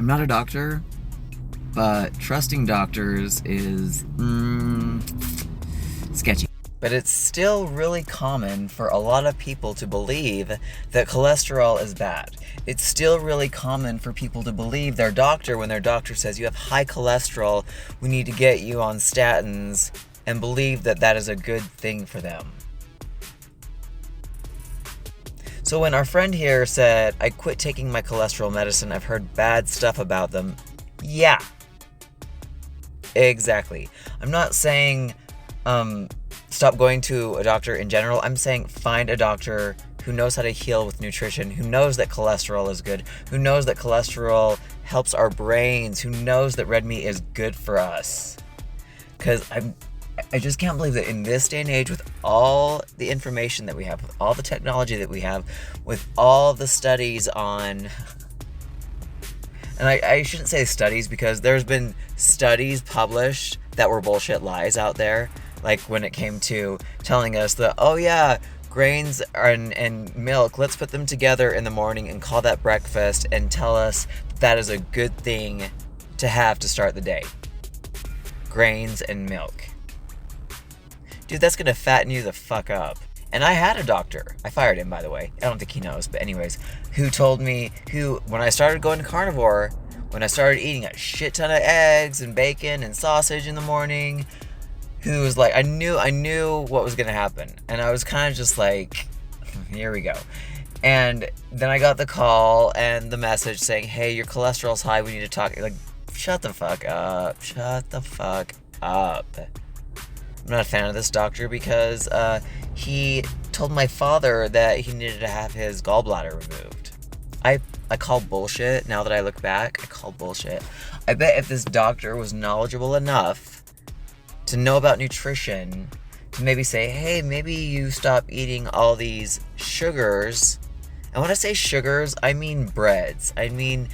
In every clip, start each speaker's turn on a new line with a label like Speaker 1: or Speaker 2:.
Speaker 1: I'm not a doctor, but trusting doctors is sketchy. But it's still really common for a lot of people to believe that cholesterol is bad. It's still really common for people to believe their doctor when their doctor says you have high cholesterol, we need to get you on statins, and believe that that is a good thing for them. So when our friend here said, I quit taking my cholesterol medicine, I've heard bad stuff about them. Yeah. Exactly. I'm not saying stop going to a doctor in general. I'm saying find a doctor who knows how to heal with nutrition, who knows that cholesterol is good, who knows that cholesterol helps our brains, who knows that red meat is good for us. Because I just can't believe that in this day and age, with all the information that we have, with all the technology that we have, with all the studies on... And I shouldn't say studies, because there's been studies published that were bullshit lies out there. Like when it came to telling us that, oh yeah, grains and milk, let's put them together in the morning and call that breakfast, and tell us that is a good thing to have to start the day. Grains and milk. Dude, that's gonna fatten you the fuck up. And I had a doctor, I fired him by the way, I don't think he knows, but anyways, who told me, when I started going to carnivore, when I started eating a shit ton of eggs and bacon and sausage in the morning, who was like, I knew what was gonna happen. And I was kind of just like, here we go. And then I got the call and the message saying, hey, your cholesterol's high, we need to talk. Like, shut the fuck up. I'm not a fan of this doctor because he told my father that he needed to have his gallbladder removed. I call bullshit. Now that I look back, I call bullshit. I bet if this doctor was knowledgeable enough to know about nutrition, to maybe say, hey, maybe you stop eating all these sugars. And when I say sugars, I mean breads. I mean,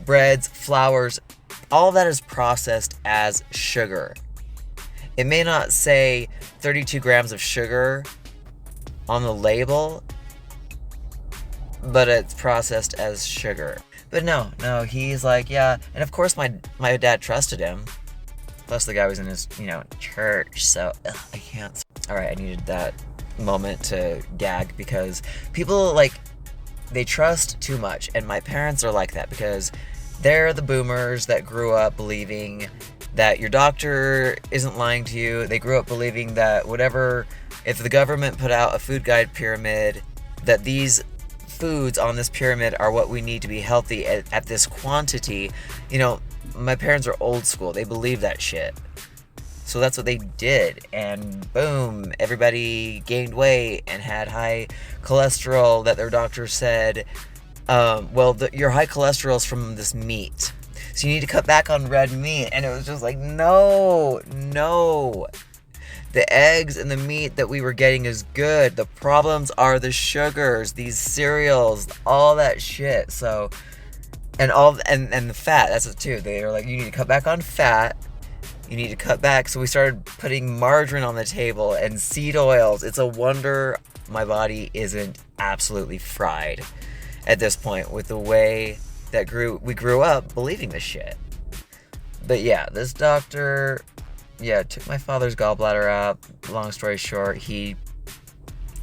Speaker 1: breads, flours, all of that is processed as sugar. It may not say 32 grams of sugar on the label, but it's processed as sugar. But no, he's like, yeah. And of course my dad trusted him. Plus the guy was in his, church, so I can't. All right, I needed that moment to gag because people, they trust too much. And my parents are like that because they're the boomers that grew up believing that your doctor isn't lying to you. They grew up believing that if the government put out a food guide pyramid, that these foods on this pyramid are what we need to be healthy at this quantity. My parents are old school. They believe that shit. So that's what they did. And boom, everybody gained weight and had high cholesterol that their doctor said, your high cholesterol is from this meat. So you need to cut back on red meat. And it was just like, no. The eggs and the meat that we were getting is good. The problems are the sugars, these cereals, all that shit. So, and the fat, that's it too. They were like, you need to cut back on fat. You need to cut back. So we started putting margarine on the table and seed oils. It's a wonder my body isn't absolutely fried at this point with the way that we grew up believing this shit. But yeah, this doctor, took my father's gallbladder out. Long story short, he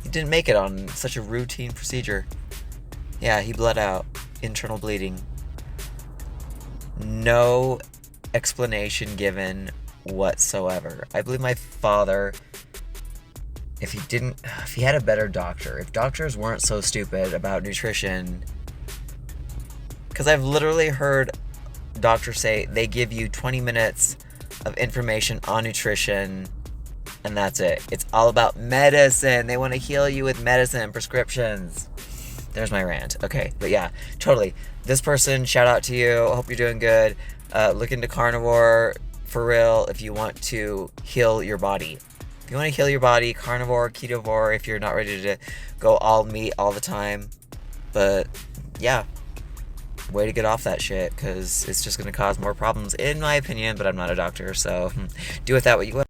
Speaker 1: didn't make it on such a routine procedure. Yeah, he bled out. Internal bleeding. No explanation given whatsoever. I believe my father, if he had a better doctor, if doctors weren't so stupid about nutrition, because I've literally heard doctors say they give you 20 minutes of information on nutrition and that's it. It's all about medicine. They want to heal you with medicine, prescriptions. There's my rant. Okay, but yeah, totally. This person, shout out to you. I hope you're doing good. Look into carnivore for real if you want to heal your body. If you want to heal your body, carnivore, ketovore, if you're not ready to go all meat all the time. But yeah, way to get off that shit because it's just going to cause more problems in my opinion, but I'm not a doctor, so do with that what you want.